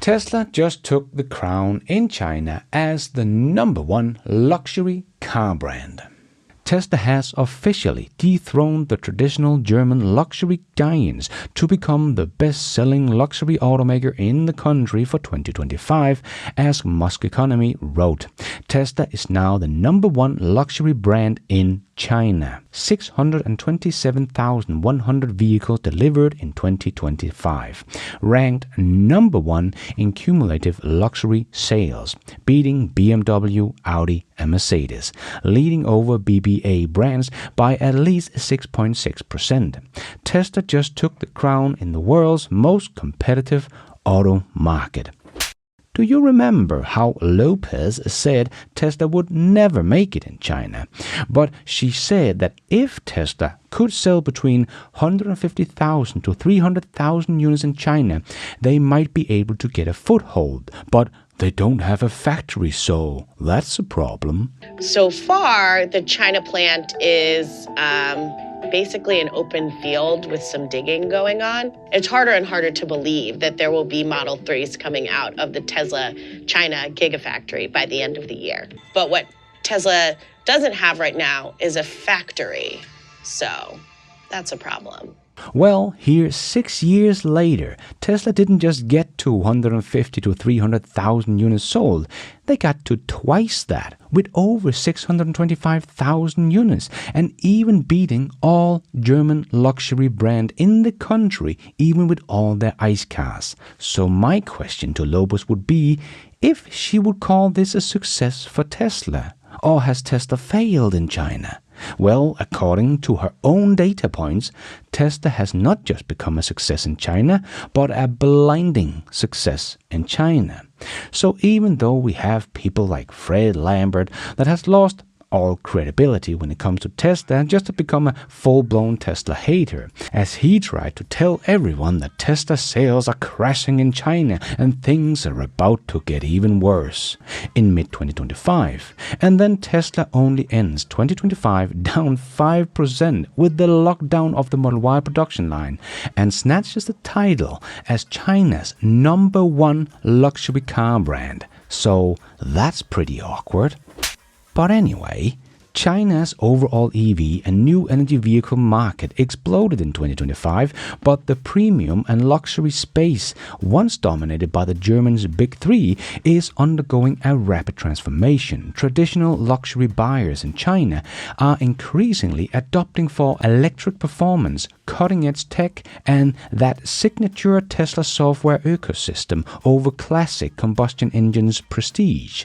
Tesla just took the crown in China as the #1 luxury car brand. Tesla has officially dethroned the traditional German luxury giants to become the best-selling luxury automaker in the country for 2025, as Musk Economy wrote. Tesla is now the #1 luxury brand in China. 627,100 vehicles delivered in 2025, ranked #1 in cumulative luxury sales, beating BMW, Audi, and Mercedes, leading over BBA brands by at least 6.6%. Tesla just took the crown in the world's most competitive auto market. Do you remember how Lopez said Tesla would never make it in China? But she said that if Tesla could sell between 150,000 to 300,000 units in China, they might be able to get a foothold. But they don't have a factory, so that's a problem. So far, the China plant is basically an open field with some digging going on. It's harder and harder to believe that there will be Model 3s coming out of the Tesla China Gigafactory by the end of the year. But what Tesla doesn't have right now is a factory. So that's a problem. Well, here 6 years later, Tesla didn't just get to 150 to 300,000 units sold. They got to twice that, with over 625,000 units, and even beating all German luxury brand in the country, even with all their ICE cars. So my question to Lopez would be if she would call this a success for Tesla, or has Tesla failed in China? Well, according to her own data points, Tesla has not just become a success in China, but a blinding success in China. So even though we have people like Fred Lambert that has lost all credibility when it comes to Tesla just to become a full-blown Tesla hater, as he tried to tell everyone that Tesla sales are crashing in China and things are about to get even worse in mid-2025. And then Tesla only ends 2025 down 5% with the lockdown of the Model Y production line and snatches the title as China's #1 luxury car brand. So that's pretty awkward. But anyway, China's overall EV and new energy vehicle market exploded in 2025, but the premium and luxury space, once dominated by the Germans' Big Three, is undergoing a rapid transformation. Traditional luxury buyers in China are increasingly adopting for electric performance, cutting-edge tech, and that signature Tesla software ecosystem over classic combustion engines' prestige.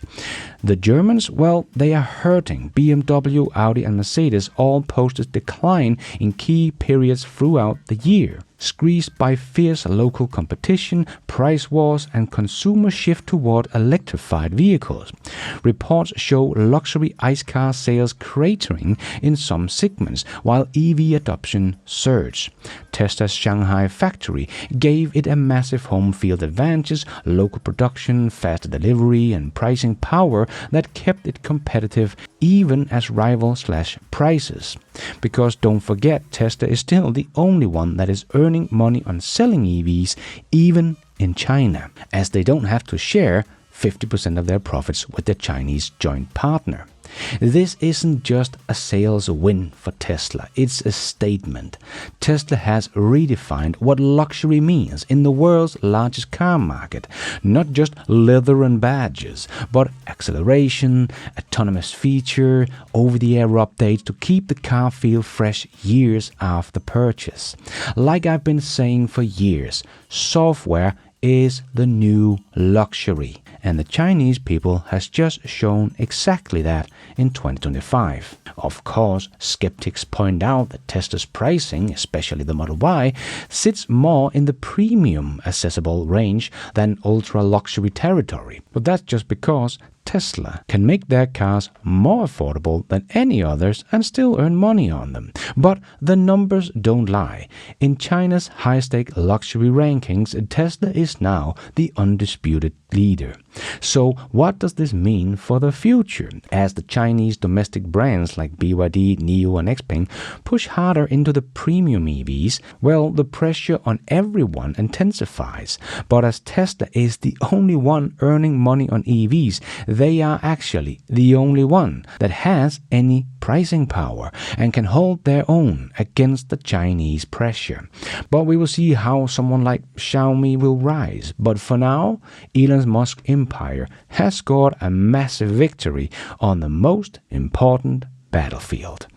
The Germans, well, they are hurting. BMW, Audi, and Mercedes all posted decline in key periods throughout the year, squeezed by fierce local competition, price wars, and consumer shift toward electrified vehicles. Reports show luxury ICE car sales cratering in some segments, while EV adoption surged. Tesla's Shanghai factory gave it a massive home field advantage, local production, faster delivery, and pricing power that kept it competitive even as rival/prices. Because don't forget, Tesla is still the only one that is earning money on selling EVs, even in China, as they don't have to share 50% of their profits with their Chinese joint partner. This isn't just a sales win for Tesla, it's a statement. Tesla has redefined what luxury means in the world's largest car market. Not just leather and badges, but acceleration, autonomous feature, over-the-air updates to keep the car feel fresh years after purchase. Like I've been saying for years, software is the new luxury. And the Chinese people has just shown exactly that in 2025. Of course, skeptics point out that Tesla's pricing, especially the Model Y, sits more in the premium accessible range than ultra-luxury territory. But that's just because Tesla can make their cars more affordable than any others and still earn money on them. But the numbers don't lie. In China's high-stake luxury rankings, Tesla is now the undisputed leader. So what does this mean for the future? As the Chinese domestic brands like BYD, NIO and XPeng push harder into the premium EVs, well, the pressure on everyone intensifies. But as Tesla is the only one earning money on EVs, they are actually the only one that has any pricing power and can hold their own against the Chinese pressure. But we will see how someone like Xiaomi will rise. But for now, Elon Musk's empire has scored a massive victory on the most important battlefield.